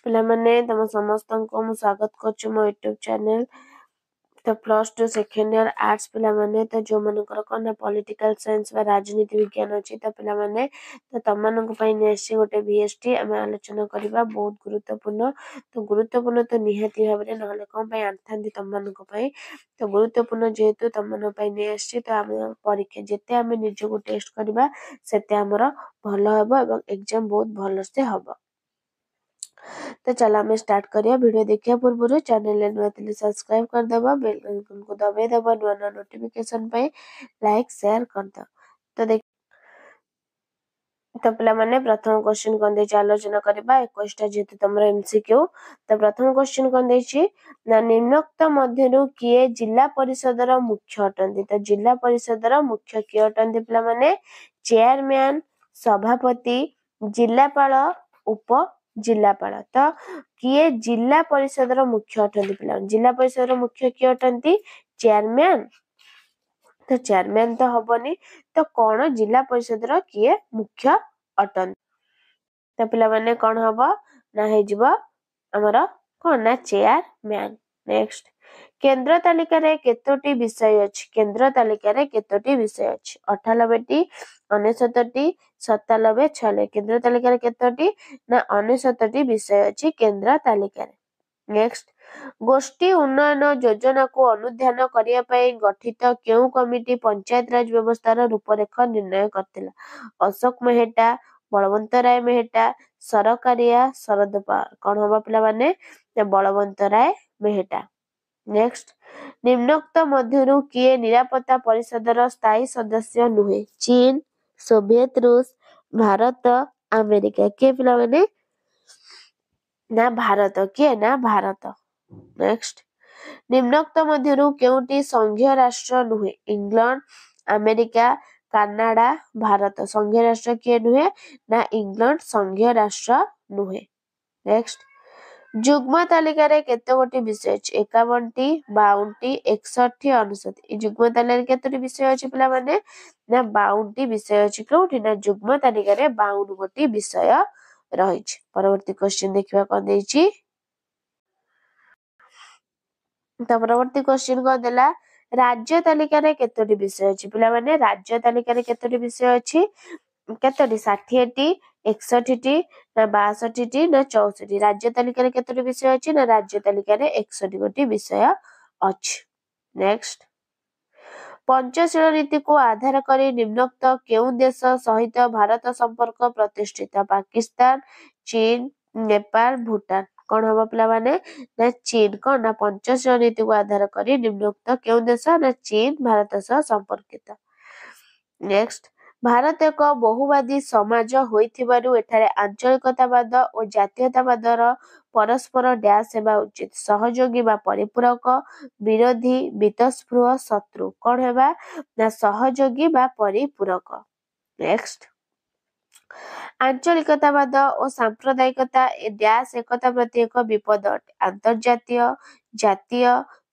पिला माने तम समस्त को मु स्वागत करछु मो यूट्यूब चैनल। तो +2 सेकेंड ईयर आर्ट्स पिला माने तो जो मनकर कोन पॉलिटिकल साइंस व राजनीति विज्ञान अछि तो पिला माने तो तम मनक पई नेसी गोटे VST हम आलोचना करबा बहुत गुरुत्वपूर्ण तो निहाती भाबरे नहले कोन पई आनथांती तम मनक पई तो गुरुत्वपूर्ण जेहेतु तम मन पई नेसी तो हम परीक्षा जेते हम निजको टेस्ट करबा सेते हमर भलो हबो एवं एग्जाम बहुत भलो से हबो। तो चलो हमें स्टार्ट करिया वीडियो देखिया पूर्व चैनल नुआ सब्सक्राइब कर दबा बेल आइकन को दबाई दबा नुआ नोटिफिकेशन पे लाइक शेयर कर दो। तो देख तो पिला माने प्रथम क्वेश्चन कोन दे आलोचना करबा 21 टा जेतु तमरा MCQ। तो प्रथम क्वेश्चन कोन देछि ना निम्नोक्त मध्यरु किए जिला परिषदर मुख्य अटंती तो जिला परिषदर मुख्य किए अटंती पिला माने चेयरमैन सभापति जिलापाल उप जिलापाल तो किए जिला परिषदर मुख्य अटंती पिला जिला परिषदर मुख्य किए अटंती चेयरमैन तो चेयरमैन तो हबनी तो कौन जिला परिषदर किए मुख्य अटंती तो पिला माने कौन हबो ना हे जिवो हमर कौन ना चेयरमैन। नेक्स्ट केंद्र तालिका रे केतोटी विषय अछि केंद्र तालिका रे केतोटी विषय अछि 98 टी 69 टी 97 96 केंद्र तालिका रे केतोटी ना 69 टी विषय अछि केंद्र तालिका रे। नेक्स्ट गोष्ठी उन्नयन योजना को अनुध्यान करिया पई गठित केउ कमिटी पंचायत राज व्यवस्थार रूपरेखा निर्णय करथिला अशोक मेहटा बलवंत राय मेहटा सरकारिया शरद पवार कौन हबा पिला माने बलवंत राय मेहटा। नेक्स्ट निम्नोक्त मध्यरु किए निरापत्ता परिषदर स्थायी सदस्य नुहे चीन सोवियत रूस भारत अमेरिका के पिला माने ना भारत किए ना भारत। नेक्स्ट निम्नोक्त मध्यरु केउटी संघीय राष्ट्र नुहे इंग्लैंड अमेरिका कनाडा भारत संघीय राष्ट्र किए नुहे ना इंग्लैंड संघीय राष्ट्र नुहे। नेक्स्ट जुग्म तालिका रे केते गोटी विषय अछि 51 टी 52 टी 61 69 ई जुग्म तालिका रे केते विषय अछि पिला माने ना 52 टी विषय अछि कोठी ना जुग्म तालिका रे 52 गोटी विषय रहिछि। परवर्ती क्वेश्चन देखिबा को देछि तो परवर्ती क्वेश्चन को देला राज्य तालिका रे केतोटी विषय अछि पिला माने राज्य तालिका रे केतोटी विषय अछि केतोटी 60 टी 61 टी ना 62 टी ना 64 राज्य तालिका रे केतोटी विषय अछि ना राज्य तालिका रे 61 गोटी विषय अछि। नेक्स्ट पंचशील नीति को आधार करी निम्नोक्त केउ देश सहित भारत संपर्क प्रतिष्ठित पाकिस्तान चीन नेपाल भूटान कौन हबा पिला माने ना चीन कौन ना पंचशील नीति को आधार करी निम्नोक्त केउ देश ना चीन भारत सह संपर्कित। नेक्स्ट भारत एक बहुवादी समाज होइथिबारु एठारे आंचलिकतावाद और जातीयतावादर परस्पर डैश हेबा उचित सहयोगी बा परिपूरक विरोधी बीतस्पृह शत्रु कौन हेबा ना सहयोगी बा परिपूरक। नेक्स्ट आंचलिकतावाद और सांप्रदायिकता डैश एकता प्रति एक विपद अटे अंतर्जातीय जातीय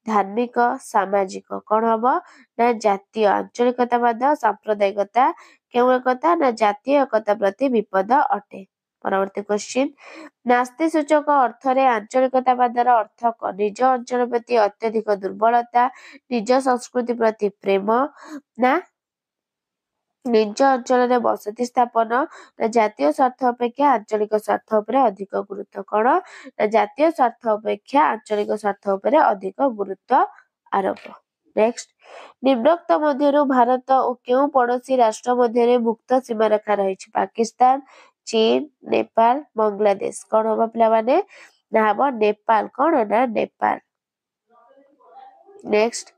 धार्मिक सामाजिक कौन हबो ना जातीय आंचलिकतावाद सांप्रदायिकता केउ एकता ना जातीय एकता प्रति विपद अटे। परवर्ती क्वेश्चन नास्ति सूचक अर्थ रे आंचलिकतावादर अर्थ क निज अंचल प्रति अत्यधिक दुर्बलता निज संस्कृति प्रति प्रेम ना निज अंचल रे बसति स्थापन ना जातीय स्वार्थ अपेक्षा आंचलिक स्वार्थ उपरे अधिक गुरुत्व कौन ना जातीय स्वार्थ अपेक्षा आंचलिक स्वार्थ उपरे अधिक गुरुत्व आरोप। नेक्स्ट निम्नोक्त मध्यरु भारत और केउ पड़ोसी राष्ट्र मध्यरे मुक्त सीमा रेखा रहिछि पाकिस्तान चीन नेपाल बांग्लादेश कौन हबा पिला माने ना हबो नेपाल कौन ना नेपाल। नेक्स्ट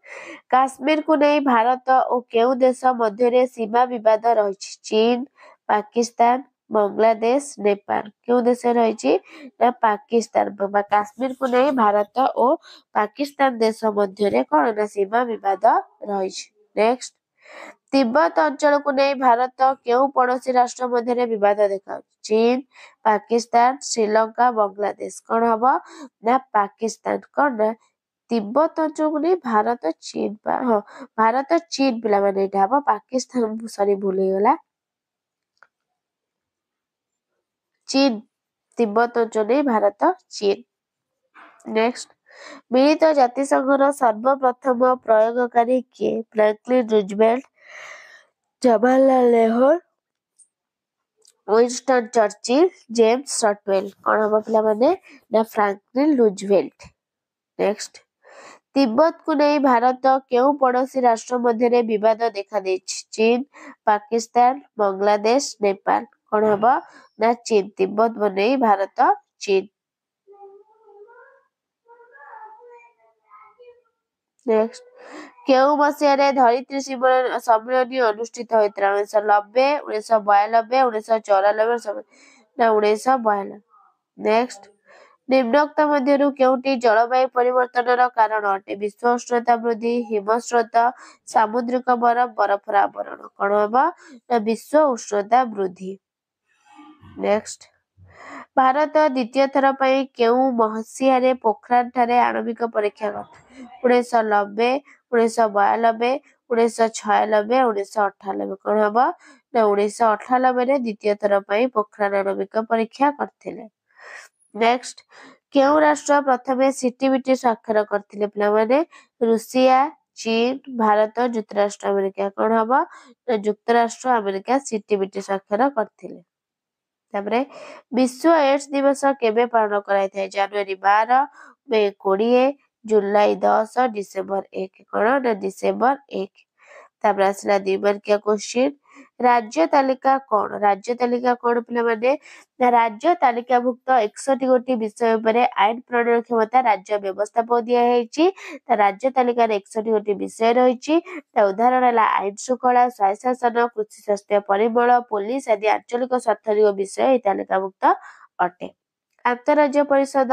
काश्मीर को नहीं भारत और केउ देश मध्यरे सीमा विवाद रहिछि चीन पाकिस्तान बांग्लादेश नेपाल केउ देश रहिछि ना पाकिस्तान काश्मीर को नहीं भारत और पाकिस्तान देश मध्यरे कौन ना सीमा विवाद रहिछि। नेक्स्ट तिब्बत अंचल को नहीं भारत केउ पड़ोसी राष्ट्र मध्यरे विवाद देखा चीन पाकिस्तान श्रीलंका बांग्लादेश कौन हबो ना पाकिस्तान कौन ना तिब्बत अंचल को नहीं भारत चीन हाँ भारत चीन पिला माने एटा हबो पाकिस्तान सॉरी भूल गला चीन तिब्बत ଅଞ୍ଚଳ ଭାରତ ଚୀନ। ନେକ୍ସଟ, ମିଳିତ ଜାତିସଂଘର ସର୍ବପ୍ରଥମ ପ୍ରୟୋଗକାରୀ କିଏ? Franklin Roosevelt, Jawaharlal Nehru, Winston Churchill, James Shotwell. କଣ ହବ ପିଲାମାନେ? ନା ଫ୍ରାଙ୍କଲିନ ରୁଜଭେଲ୍ଟ। ନେକ୍ସଟ, ତିବ୍ବତକୁ ନେଇ ଭାରତ କେଉଁ ପଡୋଶୀ ରାଷ୍ଟ୍ର ମଧ୍ୟରେ ବିବାଦ ଦେଖାଦେଇଛି? ଚୀନ, ପାକିସ୍ତାନ, ବାଂଲାଦେଶ, ନେପାଳ। କଣ ହବ? ନା ଚୀନ। ତିବ୍ବତ ବନେଇ ଭାରତ ଚୀନ। ନେକ୍ସଟ, କେଉଁ ମସିହାରେ ଧରିତ୍ରୀ ସମ୍ମିଳନୀ ଅନୁଷ୍ଠିତ ହୋଇଥିଲା? 1990, 1992, 1994, ନା 1992। ନେକ୍ସଟ, ନିମ୍ନୋକ୍ତ ମଧ୍ୟରୁ କେଉଁଟି ଜଳବାୟୁ ପରିବର୍ତ୍ତନର କାରଣ ଅଟେ? ବିଶ୍ୱ ଉଷ୍ଣତା ବୃଦ୍ଧି, ହିମସ୍ରୋତ, ସାମୁଦ୍ରିକ ବରଫ, ବରଫର ଆବରଣ। କଣ ହବ? ନା ବିଶ୍ୱ ଉଷ୍ଣତା ବୃଦ୍ଧି। ନେକ୍ସଟ, ଭାରତ ଦ୍ୱିତୀୟ ଥର ପାଇଁ କେଉଁ ମସିହାରେ ପୋଖରାନ ଠାରେ ଆଣବିକ ପରୀକ୍ଷା କରିଥିଲା? 1990, 1992, 1996, 1998। କଣ ହବ? ନା 1998ରେ ଦ୍ୱିତୀୟ ଥର ପାଇଁ ପୋଖରାନ ଆଣବିକ ପରୀକ୍ଷା କରିଥିଲେ। ନେକ୍ସଟ, କେଉଁ ରାଷ୍ଟ୍ର ପ୍ରଥମେ ସିଟିବିଟି ସ୍ୱାକ୍ଷର କରିଥିଲେ ପିଲାମାନେ? ରୁଷିଆ, ଚୀନ, ଭାରତ, ଯୁକ୍ତରାଷ୍ଟ୍ର ଆମେରିକା। କଣ ହବ? ନା ଯୁକ୍ତରାଷ୍ଟ୍ର ଆମେରିକା ସିଟିବିଟି ସ୍ୱାକ୍ଷର କରିଥିଲେ। ତାପରେ ବିଶ୍ୱ ଏଡ୍ସ ଦିବସ କେବେ ପାଳନ କରାଯାଇଥାଏ? ଜାନୁଆରୀ 12, ମେ 20, ଜୁଲାଇ 10, ଡିସେମ୍ବର 1। କଣ? ନା ଡିସେମ୍ବର 1। ତାପରେ ଆସିଲା 2 ମାର୍କିଆ କ୍ୱେଶ୍ଚିନ୍। ରାଜ୍ୟ ତାଲିକା କଣ? ରାଜ୍ୟ ତାଲିକା କଣ ପିଲାମାନେ? ନା ରାଜ୍ୟ ତାଲିକାଭୁକ୍ତ 61 ଗୋଟି ବିଷୟ ଉପରେ ଆଇନ ପ୍ରଣୟନ କ୍ଷମତା ରାଜ୍ୟ ବ୍ୟବସ୍ଥାପକ ଦିଆଯାଇଛି। ରାଜ୍ୟ ତାଲିକାରେ 61 ଗୋଟି ବିଷୟ ରହିଛି। ତା ଉଦାହରଣ ହେଲା ଆଇନ ଶୃଙ୍ଖଳା, ସ୍ୱାୟତ୍ତ ଶାସନ, କୃଷି, ସ୍ୱାସ୍ଥ୍ୟ, ପରିମଳ, ପୋଲିସ ଆଦି ଆଞ୍ଚଳିକ ସ୍ୱାର୍ଥଜୀବ ବିଷୟ ଏହି ତାଲିକାଭୁକ୍ତ ଅଟେ। ଆନ୍ତଃରାଜ୍ୟ ପରିଷଦ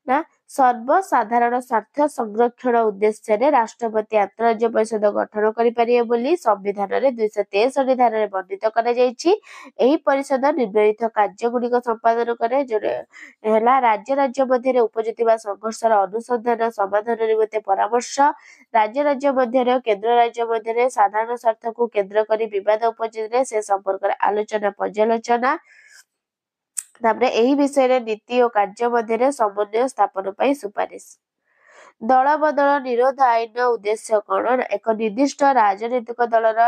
ନା ସର୍ବସାଧାରଣ ସ୍ୱାର୍ଥ ସଂରକ୍ଷଣ ଉଦ୍ଦେଶ୍ୟରେ ରାଷ୍ଟ୍ରପତି ଆନ୍ତଃରାଜ୍ୟ ପରିଷଦ ଗଠନ କରିପାରିବେ ବୋଲି ସମ୍ବିଧାନରେ 263 ଧାରାରେ ବର୍ଣ୍ଣିତ କରାଯାଇଛି। ଏହି ପରିଷଦ ନିମ୍ନଲିଖିତ କାର୍ଯ୍ୟଗୁଡ଼ିକ ସମ୍ପାଦନ କରେ। ହେଲା ରାଜ୍ୟ ମଧ୍ୟରେ ଉପୁଜୁଥିବା ସଂଘର୍ଷର ଅନୁସନ୍ଧାନ ସମାଧାନ ନିମନ୍ତେ ପରାମର୍ଶ, ରାଜ୍ୟ ମଧ୍ୟରେ ଓ କେନ୍ଦ୍ର ରାଜ୍ୟ ମଧ୍ୟରେ ସାଧାରଣ ସ୍ୱାର୍ଥକୁ କେନ୍ଦ୍ର କରି ବିବାଦ ଉପୁଜିଲେ ସେ ସମ୍ପର୍କରେ ଆଲୋଚନା ପର୍ଯ୍ୟାଲୋଚନା। ତାପରେ ଏହି ବିଷୟରେ ନୀତି ଓ କାର୍ଯ୍ୟ ମଧ୍ୟରେ ସମନ୍ୱୟ ସ୍ଥାପନ ପାଇଁ ସୁପାରିଶ। ଦଳବଦଳ ନିରୋଧ ଆଇନର ଉଦ୍ଦେଶ୍ୟ କଣ? ଏକ ନିର୍ଦ୍ଦିଷ୍ଟ ରାଜନୈତିକ ଦଳର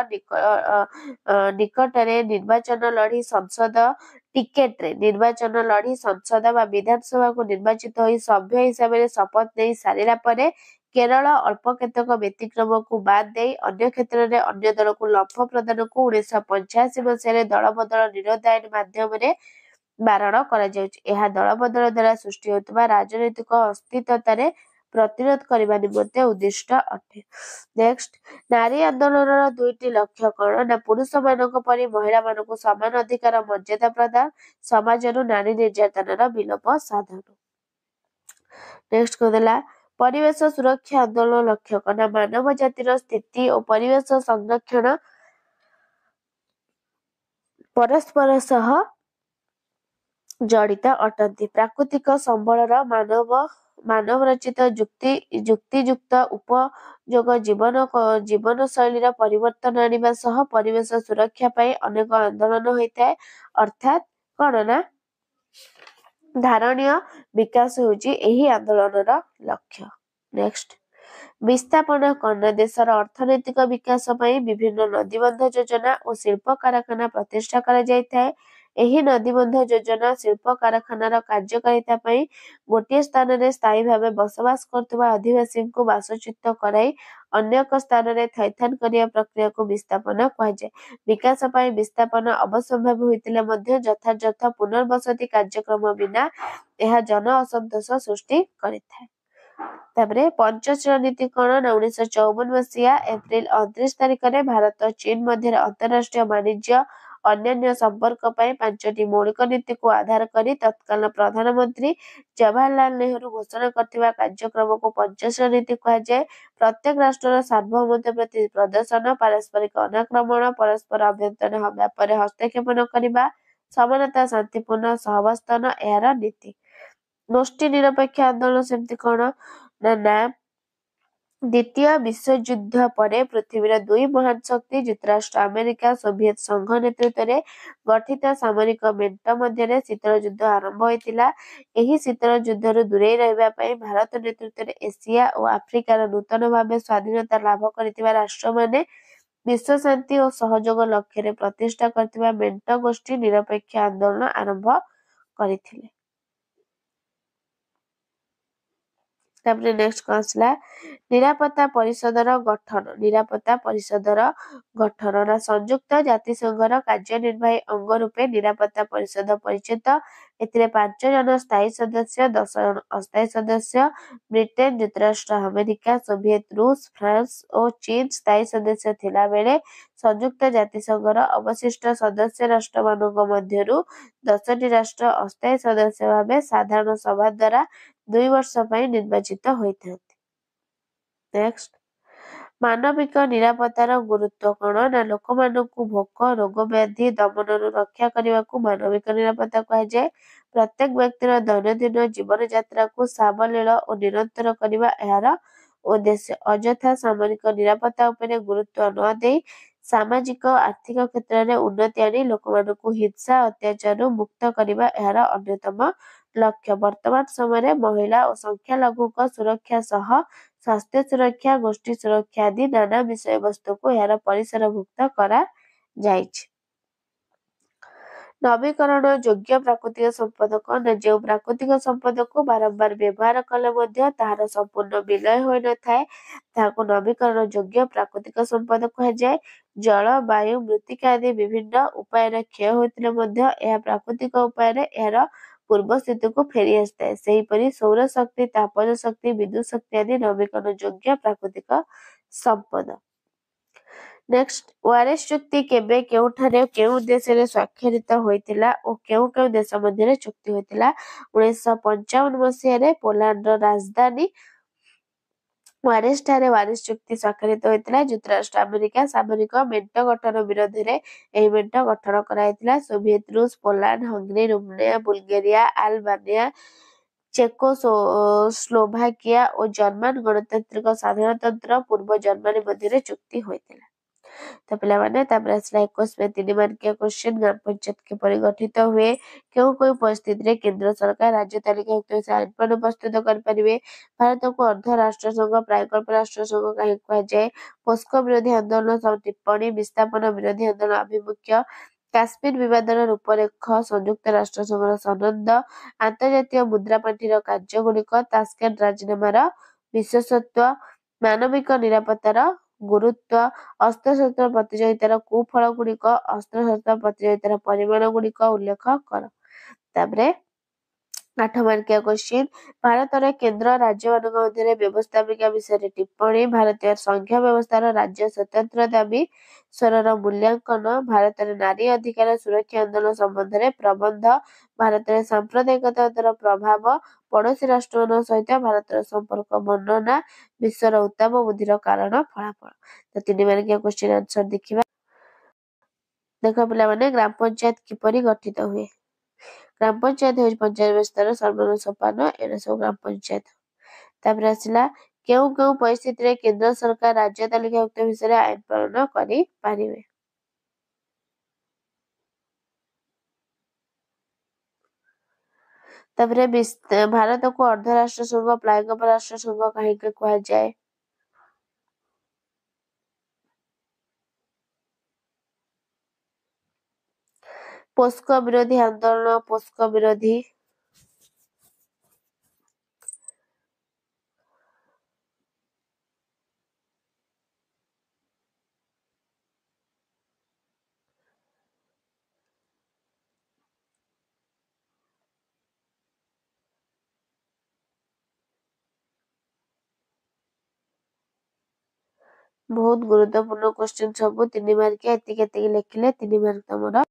ନିକଟରେ ନିର୍ବାଚନ ଲଢି ସଂସଦ ଟିକେଟରେ ନିର୍ବାଚନ ଲଢି ସଂସଦ ବା ବିଧାନସଭାକୁ ନିର୍ବାଚିତ ହୋଇ ସଭ୍ୟ ହିସାବରେ ଶପଥ ନେଇ ସାରିଲା ପରେ କେରଳ ଅଳ୍ପ କେତେକ ବ୍ୟତିକ୍ରମକୁ ବାଦ ଦେଇ ଅନ୍ୟ କ୍ଷେତ୍ରରେ ଅନ୍ୟ ଦଳକୁ ଲମ୍ଫ ପ୍ରଦାନକୁ 1985 ମସିହାରେ ଦଳବଦଳ ନିରୋଧ ଆଇନ ମାଧ୍ୟମରେ ବାରଣ କରାଯାଉଛି। ଏହା ଦଳବଦଳ ଦ୍ୱାରା ସୃଷ୍ଟି ହେଉଥିବା ରାଜନୈତିକ ଅସ୍ଥିରତାରେ ପ୍ରତିରୋଧ କରିବା ନିମନ୍ତେ ଉଦ୍ଦିଷ୍ଟ ଅଟେ। ନେକ୍ସଟ, ନାରୀ ଆନ୍ଦୋଳନର 2ଟି ଲକ୍ଷ୍ୟ କଣ? ନା ପୁରୁଷମାନଙ୍କ ପରି ମହିଳାମାନଙ୍କୁ ସମାନ ଅଧିକାର ମର୍ଯ୍ୟାଦା ପ୍ରଦାନ, ସମାଜରୁ ନାରୀ ନିର୍ଯାତନାର ବିଲୋପ ସାଧନ। ନେକ୍ସଟ କହିଦେଲା ପରିବେଶ ସୁରକ୍ଷା ଆନ୍ଦୋଳନ ଲକ୍ଷ୍ୟ କଣ? ନା ମାନବ ଜାତିର ସ୍ଥିତି ଓ ପରିବେଶ ସଂରକ୍ଷଣ ପରସ୍ପର ସହ ଜଡ଼ିତ ଅଟନ୍ତି। ପ୍ରାକୃତିକ ସମ୍ବଳର ମାନବରଚିତ ଯୁକ୍ତିଯୁକ୍ତ ଉପଯୋଗ ଜୀବନଶୈଳୀର ପରିବର୍ତ୍ତନ ଆଣିବା ସହ ପରିବେଶ ସୁରକ୍ଷା ପାଇଁ ଅନେକ ଆନ୍ଦୋଳନ ହୋଇଥାଏ। ଅର୍ଥାତ୍ କଣ? ନା ଧାରଣୀୟ ବିକାଶ ହେଉଛି ଏହି ଆନ୍ଦୋଳନର ଲକ୍ଷ୍ୟ। ନେକ୍ସଟ, ବିସ୍ଥାପନ କଣ? ଦେଶର ଅର୍ଥନୈତିକ ବିକାଶ ପାଇଁ ବିଭିନ୍ନ ନଦୀବନ୍ଧ ଯୋଜନା ଓ ଶିଳ୍ପ କାରଖାନା ପ୍ରତିଷ୍ଠା କରାଯାଇଥାଏ। ଏହି ନଦୀବନ୍ଧ ଯୋଜନା ଶିଳ୍ପ କାରଖାନାର କାର୍ଯ୍ୟକାରିତା ପାଇଁ ଗୋଟିଏ ସ୍ଥାନରେ ସ୍ଥାୟୀ ଭାବେ ବସବାସ କରୁଥିବା ଅଧିବାସୀଙ୍କୁ ବାସଚ୍ୟୁତ କରାଇ ଅନ୍ୟ ଏକ ସ୍ଥାନରେ ଥଇଥାନ କରିବା ପ୍ରକ୍ରିୟାକୁ ବିସ୍ଥାପନ କୁହାଯାଏ। ବିକାଶ ପାଇଁ ବିସ୍ଥାପନ ଅବଶ୍ୟମ୍ଭାବୀ ହୋଇଥିଲେ ମଧ୍ୟ ଯଥାଯଥ ପୁନର୍ବସତି କାର୍ଯ୍ୟକ୍ରମ ବିନା ଏହା ଜନ ଅସନ୍ତୋଷ ସୃଷ୍ଟି କରିଥାଏ। ତାପରେ ପଞ୍ଚଶୀଳ ନୀତି କଣ? ନା 1954 ମସିହା ଏପ୍ରିଲ 29 ତାରିଖରେ ଭାରତ ଚୀନ ମଧ୍ୟରେ ଅନ୍ତରାଷ୍ଟ୍ରୀୟ ବାଣିଜ୍ୟ ଅନ୍ୟାନ୍ୟ ସମ୍ପର୍କ ପାଇଁ 5ଟି ମୌଳିକ ନୀତିକୁ ଆଧାର କରି ତତ୍କାଳୀନ ପ୍ରଧାନମନ୍ତ୍ରୀ ଜବାହରଲାଲ ନେହେରୁ ଘୋଷଣା କରିଥିବା କାର୍ଯ୍ୟକ୍ରମକୁ ପଞ୍ଚଶୀଳ ନୀତି କୁହାଯାଏ। ପ୍ରତ୍ୟେକ ରାଷ୍ଟ୍ରର ସାର୍ବଭୌମତ୍ୱ ପ୍ରତି ପ୍ରଦର୍ଶନ, ପାରସ୍ପରିକ ଅନାକ୍ରମଣ, ପରସ୍ପର ଆଭ୍ୟନ୍ତରୀଣ ବ୍ୟାପାରରେ ହସ୍ତକ୍ଷେପ ନ କରିବା, ସମାନତା, ଶାନ୍ତିପୂର୍ଣ୍ଣ ସହାବସ୍ଥାନ ଏହାର ନୀତି। ଗୋଷ୍ଠୀ ନିରପେକ୍ଷ ଆନ୍ଦୋଳନ ସେମିତି କଣ? ନା ଦ୍ୱିତୀୟ ବିଶ୍ୱଯୁଦ୍ଧ ପରେ ପୃଥିବୀର ଦୁଇ ମହାନ ଶକ୍ତି ଯୁକ୍ତରାଷ୍ଟ୍ର ଆମେରିକା ସୋଭିଏତ ସଂଘ ନେତୃତ୍ୱରେ ଗଠିତ ସାମରିକ ମେଣ୍ଟ ମଧ୍ୟରେ ଶୀତଳ ଯୁଦ୍ଧ ଆରମ୍ଭ ହୋଇଥିଲା। ଏହି ଶୀତଳ ଯୁଦ୍ଧରୁ ଦୂରେଇ ରହିବା ପାଇଁ ଭାରତ ନେତୃତ୍ୱରେ ଏସିଆ ଓ ଆଫ୍ରିକାର ନୂତନ ଭାବେ ସ୍ୱାଧୀନତା ଲାଭ କରିଥିବା ରାଷ୍ଟ୍ରମାନେ ବିଶ୍ୱ ଶାନ୍ତି ଓ ସହଯୋଗ ଲକ୍ଷ୍ୟରେ ପ୍ରତିଷ୍ଠା କରିଥିବା ମେଣ୍ଟ ଗୋଷ୍ଠୀ ନିରପେକ୍ଷ ଆନ୍ଦୋଳନ ଆରମ୍ଭ କରିଥିଲେ। ତାପରେ ନେକ୍ସଟ କଣ ଆସିଲା ନିରାପତ୍ତା ପରିଷଦର ଗଠନ। ନିରାପତ୍ତା ପରିଷଦର ଗଠନ ନା ସଂଯୁକ୍ତ ଜାତିସଂଘର କାର୍ଯ୍ୟନିର୍ବାହୀ ଅଙ୍ଗ ରୂପେ ନିରାପତ୍ତା ପରିଷଦ ପରିଚିତ। ଏଥିରେ 5 ଜଣ ସ୍ଥାୟୀ ସଦସ୍ୟ 10 ଜଣ ଅସ୍ଥାୟୀ ସଦସ୍ୟ ବ୍ରିଟେନ ଯୁକ୍ତରାଷ୍ଟ୍ର ଆମେରିକା ସୋଭିଏତ ରୁଷ ଫ୍ରାନ୍ସ ଓ ଚୀନ ସ୍ଥାୟୀ ସଦସ୍ୟ ଥିଲାବେଳେ ସଂଯୁକ୍ତ ଜାତିସଂଘର ଅବଶିଷ୍ଟ ସଦସ୍ୟ ରାଷ୍ଟ୍ରମାନଙ୍କ ମଧ୍ୟରୁ 10ଟି ରାଷ୍ଟ୍ର ଅସ୍ଥାୟୀ ସଦସ୍ୟ ଭାବେ ସାଧାରଣ ସଭା ଦ୍ୱାରା 2 ବର୍ଷ ପାଇଁ ନିର୍ବାଚିତ ହୋଇଥାନ୍ତି। ନେକ୍ସଟ ମାନବିକ ନିରାପତ୍ତାର ଗୁରୁତ୍ୱ କଣ ନା ଲୋକମାନଙ୍କୁ ଭୋକ ରୋଗ ବ୍ୟାଧି ଦମନରୁ ରକ୍ଷା କରିବାକୁ ମାନବିକ ନିରାପତ୍ତା କୁହାଯାଏ। ପ୍ରତ୍ୟେକ ବ୍ୟକ୍ତିର ଦୈନନ୍ଦିନ ଜୀବନଯାତ୍ରାକୁ ସାବଲୀଳ ଓ ନିରନ୍ତର କରିବା ଏହାର ଉଦ୍ଦେଶ୍ୟ। ଅଯଥା ସାମରିକ ନିରାପତ୍ତା ଉପରେ ଗୁରୁତ୍ୱ ନ ଦେଇ ସାମାଜିକ ଆର୍ଥିକ କ୍ଷେତ୍ରରେ ଉନ୍ନତି ଆଣି ଲୋକମାନଙ୍କୁ ହିଂସା ଅତ୍ୟାଚାରରୁ ମୁକ୍ତ କରିବା ଏହାର ଅନ୍ୟତମ ଲକ୍ଷ୍ୟ। ବର୍ତ୍ତମାନ ସମୟରେ ମହିଳା ଓ ସଂଖ୍ୟାଲଘୁଙ୍କ ସୁରକ୍ଷା ସହ ସ୍ୱାସ୍ଥ୍ୟ ସୁରକ୍ଷା ଗୋଷ୍ଠୀ ସୁରକ୍ଷା ଆଦି ନାନା ବିଷୟବସ୍ତୁକୁ ଏହାର ପରିସରଭୁକ୍ତ କରାଯାଇଛି। ନବୀକରଣ ଯୋଗ୍ୟ ପ୍ରାକୃତିକ ସମ୍ପଦ କଣ ନା ଯେଉଁ ପ୍ରାକୃତିକ ସମ୍ପଦକୁ ବାରମ୍ବାର ବ୍ୟବହାର କଲେ ମଧ୍ୟ ତାହାର ସମ୍ପୂର୍ଣ୍ଣ ବିଲୟ ହୋଇନଥାଏ ତାହାକୁ ନବୀକରଣ ଯୋଗ୍ୟ ପ୍ରାକୃତିକ ସମ୍ପଦ କୁହାଯାଏ। ଜଳ ବାୟୁ ମୃତ୍ତିକା ଆଦି ବିଭିନ୍ନ ଉପାୟରେ କ୍ଷୟ ହୋଇଥିଲେ ମଧ୍ୟ ଏହା ପ୍ରାକୃତିକ ଉପାୟରେ ଏହାର ପୂର୍ବ ସ୍ଥିତିକୁ ଫେରି ଆସିଥାଏ। ସେହିପରି ସୌରଶକ୍ତି ତାପଜ ଶକ୍ତି ବିଦ୍ୟୁତ ଶକ୍ତି ଆଦି ନବୀକରଣ ଯୋଗ୍ୟ ପ୍ରାକୃତିକ ସମ୍ପଦ। ନେକ୍ସଟ ୱାରେସ ଚୁକ୍ତି କେବେ କେଉଁଠାରେ କେଉଁ ଉଦ୍ଦେଶ୍ୟରେ ସ୍ୱାକ୍ଷରିତ ହୋଇଥିଲା ଓ କେଉଁ କେଉଁ ଦେଶ ମଧ୍ୟରେ ଚୁକ୍ତି ହୋଇଥିଲା। 1955 ମସିହାରେ ପୋଲାଣ୍ଡର ରାଜଧାନୀ ୱାରେସଠାରେ ୱାରେସ ଚୁକ୍ତି ସ୍ୱାକ୍ଷରିତ ହୋଇଥିଲା। ଯୁକ୍ତରାଷ୍ଟ୍ର ଆମେରିକା ସାମରିକ ମେଣ୍ଟ ଗଠନ ବିରୋଧରେ ଏହି ମେଣ୍ଟ ଗଠନ କରାଯାଇଥିଲା। ସୋଭିଏତ ରୁଷ Poland Hungary Rumania Bulgaria Albania Czechoslovakia ଓ ଜର୍ମାନ ଗଣତାନ୍ତ୍ରିକ ସାଧାରଣତନ୍ତ୍ର ପୂର୍ବ ଜର୍ମାନୀ ମଧ୍ୟରେ ଚୁକ୍ତି ହୋଇଥିଲା। ତ ପିଲାମାନେ ତାପରେ ଆସିଲା 21 ମେ 3 ମାର୍କିଆ କ୍ୱେଶ୍ଚିନ ଗ୍ରାମ ପଞ୍ଚାୟତ କିପରି ଗଠିତ ହୁଏ କେଉଁ କେଉଁ ପରିସ୍ଥିତିରେ କେନ୍ଦ୍ର ସରକାର ରାଜ୍ୟ ତାଲିକାଭୁକ୍ତ ଆଇନ ପ୍ରଣୟନ ପ୍ରସ୍ତୁତ କରିପାରିବେ। ଭାରତକୁ ଅର୍ଦ୍ଧ ରାଷ୍ଟ୍ରସଂଘ ପ୍ରାୟକଳ୍ପ ରାଷ୍ଟ୍ରସଂଘ କାହିଁକି କୁହାଯାଏ। ପୋସ୍କୋ ବିରୋଧୀ ଆନ୍ଦୋଳନ ଟିପ୍ପଣୀ ବିସ୍ଥାପନ ବିରୋଧୀ ଆନ୍ଦୋଳନ ଆଭିମୁଖ୍ୟ କାଶ୍ମୀର ବିବାଦର ରୂପରେଖ ସଂଯୁକ୍ତ ରାଷ୍ଟ୍ରସଂଘର ସନନ୍ଦ ଆନ୍ତର୍ଜାତୀୟ ମୁଦ୍ରାପାଣ୍ଠିର କାର୍ଯ୍ୟଗୁଡ଼ିକ ତାସ୍କେଣ୍ଟ ରାଜିନାମାର ବିଶେଷତ୍ୱ ମାନବିକ ନିରାପତ୍ତାର ଗୁରୁତ୍ୱ ଅସ୍ତ୍ରଶସ୍ତ୍ର ପ୍ରତିଯୋଗିତାର କୁଫଳଗୁଡ଼ିକ ଅସ୍ତ୍ରଶସ୍ତ୍ର ପ୍ରତିଯୋଗିତାର ପରିମାଣଗୁଡ଼ିକ ଉଲ୍ଲେଖ କର। ତାପରେ 8 ମାର୍କିଆ କ୍ୱେଶ୍ଚିନ ଭାରତରେ କେନ୍ଦ୍ର ରାଜ୍ୟମାନଙ୍କ ମଧ୍ୟରେ ବ୍ୟବସ୍ଥାପିକା ବିଷୟରେ ଟିପ୍ପଣୀ ଭାରତୀୟ ସଂଘୀୟ ବ୍ୟବସ୍ଥାର ରାଜ୍ୟ ସ୍ୱତନ୍ତ୍ର ଦାବି ସ୍ୱରର ମୂଲ୍ୟାଙ୍କନ ଭାରତରେ ନାରୀ ଅଧିକାର ସୁରକ୍ଷା ଆନ୍ଦୋଳନ ସମ୍ବନ୍ଧରେ ପ୍ରବନ୍ଧ ଭାରତରେ ସାମ୍ପ୍ରଦାୟିକତାର ପ୍ରଭାବ ପଡ଼ୋଶୀ ରାଷ୍ଟ୍ରମାନଙ୍କ ସହିତ ଭାରତର ସମ୍ପର୍କ ବର୍ଣ୍ଣନା ବିଶ୍ୱର ଉତ୍ତାପ ବୃଦ୍ଧିର କାରଣ ଫଳାଫଳ। ତ 3 ମାର୍କିଆ କ୍ୱେଶ୍ଚିନ ଆନ୍ସର ଦେଖିବା। ଦେଖ ପିଲାମାନେ ଗ୍ରାମ ପଞ୍ଚାୟତ କିପରି ଗଠିତ ହୁଏ। ଗ୍ରାମ ପଞ୍ଚାୟତ ହେଉଛି ପଞ୍ଚାୟତ ବ୍ୟବସ୍ଥାର ସର୍ବନିମ୍ନ ସୋପାନ ଏଇଟା ସବୁ ଗ୍ରାମ ପଞ୍ଚାୟତ। ତାପରେ ଆସିଲା କେଉଁ କେଉଁ ପରିସ୍ଥିତିରେ କେନ୍ଦ୍ର ସରକାର ରାଜ୍ୟ ତାଲିକାଭୁକ୍ତ ବିଷୟରେ ଆଇନ ପ୍ରଣୟନ କରିପାରିବେ। ତାପରେ ଭାରତକୁ ଅର୍ଦ୍ଧ ରାଷ୍ଟ୍ରସଂଘ ପ୍ରାୟକଳ୍ପ ରାଷ୍ଟ୍ରସଂଘ କାହିଁକି କୁହାଯାଏ। ପୋସ୍କୋ ବିରୋଧୀ ଆନ୍ଦୋଳନ ପୋସ୍କୋ ବିରୋଧୀ ବହୁତ ଗୁରୁତ୍ୱପୂର୍ଣ୍ଣ କ୍ୱେଶ୍ଚିନ ସବୁ 3 ମାର୍କିଆ ଏତିକି ଲେଖିଲେ 3 ମାର୍କ ତମର